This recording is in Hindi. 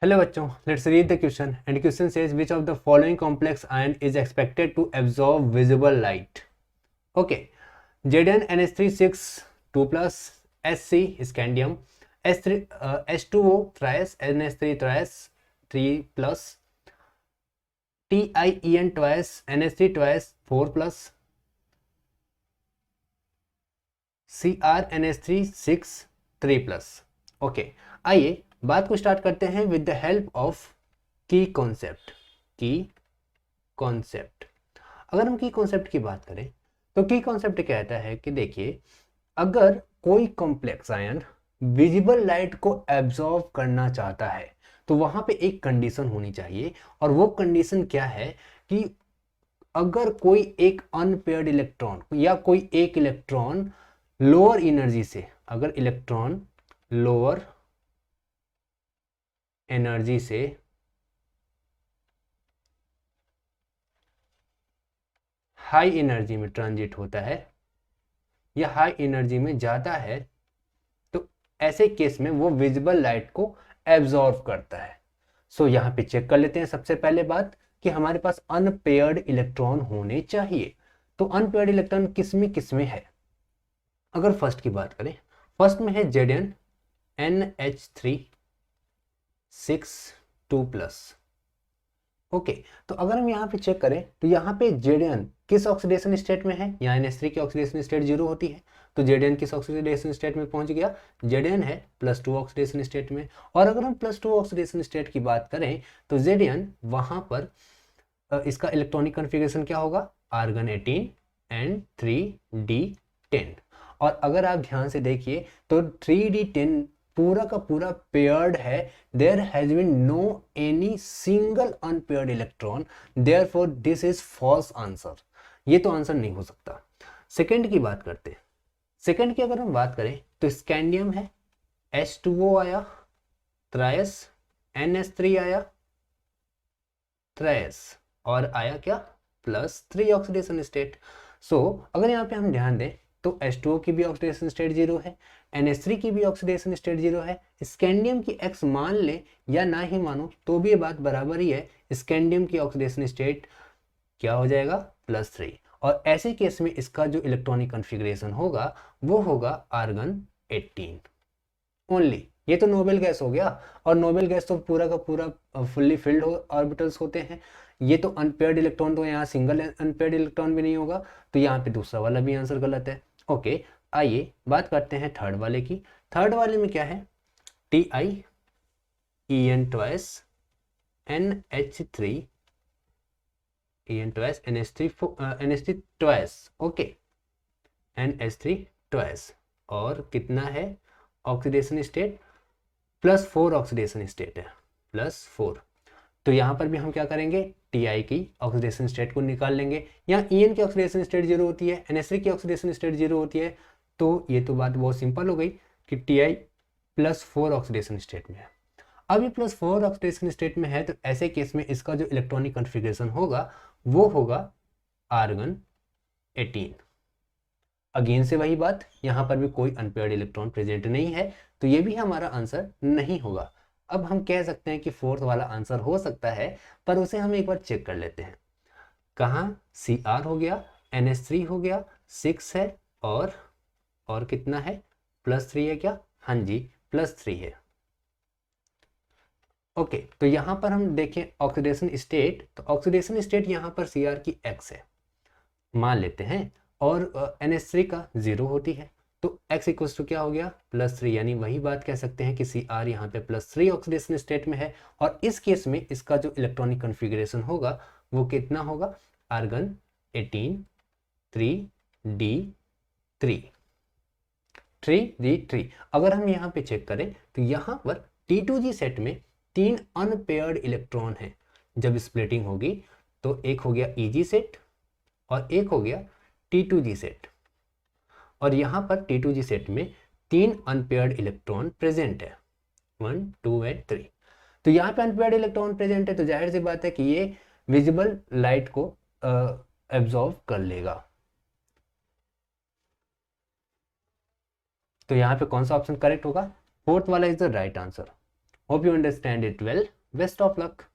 हेलो बच्चों, let's read the question and question says which of the following complex ion is expected to absorb visible light. Okay, Zn NH3 6 2 plus, Sc scandium, S3 H2O thrice, NH3 thrice 3 plus, TiEn twice, NH3 twice 4 plus, Cr NH3 6 3 plus। Okay, आइए बात को स्टार्ट करते हैं विद द हेल्प ऑफ की कॉन्सेप्ट। की कॉन्सेप्ट, अगर हम की कॉन्सेप्ट की बात करें तो की कॉन्सेप्ट कहता है कि देखिए, अगर कोई कॉम्प्लेक्स आयन विजिबल लाइट को एब्जॉर्व करना चाहता है तो वहां पे एक कंडीशन होनी चाहिए, और वो कंडीशन क्या है कि अगर कोई एक अनपेयर्ड इलेक्ट्रॉन या कोई एक इलेक्ट्रॉन लोअर एनर्जी से, अगर इलेक्ट्रॉन लोअर एनर्जी से हाई एनर्जी में ट्रांजिट होता है या हाई एनर्जी में जाता है, तो ऐसे केस में वो विजिबल लाइट को एब्जॉर्व करता है। सो यहां पे चेक कर लेते हैं सबसे पहले बात कि हमारे पास अनपेयर्ड इलेक्ट्रॉन होने चाहिए। तो अनपेयर्ड इलेक्ट्रॉन किसमें है? अगर फर्स्ट की बात करें, फर्स्ट में है ZnNH3 6 2 प्लस। ओके, तो अगर हम यहाँ पे चेक करें तो यहाँ पे Zn किस ऑक्सीडेशन स्टेट में है? यहाँ NH3 की ऑक्सीडेशन स्टेट 0 होती है, तो Zn किस ऑक्सीडेशन स्टेट में पहुंच गया? Zn है +2 ऑक्सीडेशन स्टेट में। और अगर हम +2 ऑक्सीडेशन स्टेट की बात करें तो Zn वहां पर इसका इलेक्ट्रॉनिक कॉन्फ़िगरेशन क्या होगा? Argon 18 and 3d10। और अगर आप ध्यान से देखिए तो 3d10 पूरा का पूरा पेयर्ड है। There has been no any single unpaired electron, therefore this is false answer. ये तो आंसर नहीं हो सकता। सेकंड की बात करते हैं। सेकंड की अगर हम बात करें तो स्कैंडियम है, H2O आया, त्रायस, NH3 आया, त्रायस, और आया क्या? +3 ऑक्सीडेशन स्टेट। सो अगर यहाँ पे हम ध्यान दें तो H2O की भी ऑक्सीडेशन स्टेट 0 है, NH3 की भी ऑक्सीडेशन स्टेट 0 है। स्कैंडियम की X मान ले या ना ही मानो तो भी ये बात बराबर ही है। स्कैंडियम की ऑक्सीडेशन स्टेट क्या हो जाएगा? +3। और ऐसे केस में इसका जो इलेक्ट्रॉनिक कॉन्फ़िगरेशन होगा वो होगा आर्गन 18 ओनली। ये तो नोबेल गैस हो गया, और नोबेल गैस तो पूरा का पूरा फुल्ली फिल्ड ऑर्बिटल्स होते हैं। ये तो अनपेयर्ड इलेक्ट्रॉन, तो यहाँ सिंगल अनपेयर्ड इलेक्ट्रॉन भी नहीं होगा, तो यहाँ पे दूसरा वाला भी आंसर गलत है। ओके, आइए बात करते हैं थर्ड वाले की। थर्ड वाले में क्या है? TiEn twice NH3 En twice NH3 twice. Okay, NH3 twice, और कितना है ऑक्सीडेशन स्टेट? +4 ऑक्सीडेशन स्टेट है, +4। तो यहाँ पर भी हम क्या करेंगे? Ti की ऑक्सीडेशन स्टेट को निकाल लेंगे। यहाँ En की ऑक्सीडेशन स्टेट 0 होती है, NH3 की ऑक्सीडेशन स्टेट 0 होती है, तो ये तो बात बहुत सिंपल हो गई कि Ti +4 ऑक्सीडेशन स्टेट में है। अब ये +4 ऑक्सीडेशन स्टेट में है, तो ऐसे केस में इसका जो इलेक्ट्रॉनिक कॉन्फ़िगरेशन होगा वो होगा आर्गन 18। अगेन से वही बात, यहाँ पर भी कोई अनपेयर्ड इलेक्ट्रॉन प्रेजेंट नहीं है, तो ये भी हमारा आंसर नहीं होगा। अब हम कह सकते हैं कि फोर्थ वाला आंसर हो सकता है, पर उसे हम एक बार चेक कर लेते हैं। कहाँ? Cr हो गया, NH3 हो गया, 6 है, और कितना है? +3 है क्या? हाँ जी, +3 है। ओके, तो यहाँ पर हम देखें ऑक्सीडेशन स्टेट, तो ऑक्सीडेशन स्टेट यहाँ पर Cr की X है मान लेते हैं, और NH3 का 0 होती है, तो X इक्वल्स टू क्या हो गया? +3। यानी वही बात कह सकते हैं कि Cr यहाँ पे +3 ऑक्सीडेशन स्टेट में है, और इस केस में इसका जो इलेक्ट्रॉनिक कॉन्फ़िगरेशन होगा वो कितना होगा? Argon 18 3d3 3d3। अगर हम यहाँ पे चेक करें तो यहाँ पर T2G सेट में 3 अनपेयर्ड इलेक्ट्रॉन हैं। जब स्प्लिटिंग होगी तो एक हो गया EG सेट और एक हो गया T2G सेट, और यहाँ पर T2G सेट में 3 अनपेयर्ड इलेक्ट्रॉन प्रेजेंट है, 1 2 एंड 3। तो यहाँ पे अनपेयर्ड इलेक्ट्रॉन प्रेजेंट है, तो जाहिर सी बात है कि ये विजिबल लाइट को एब्जॉर्व कर लेगा। तो यहाँ पे कौन सा ऑप्शन करेक्ट होगा? फोर्थ वाला is the right answer. Hope you understand it well. Best of luck.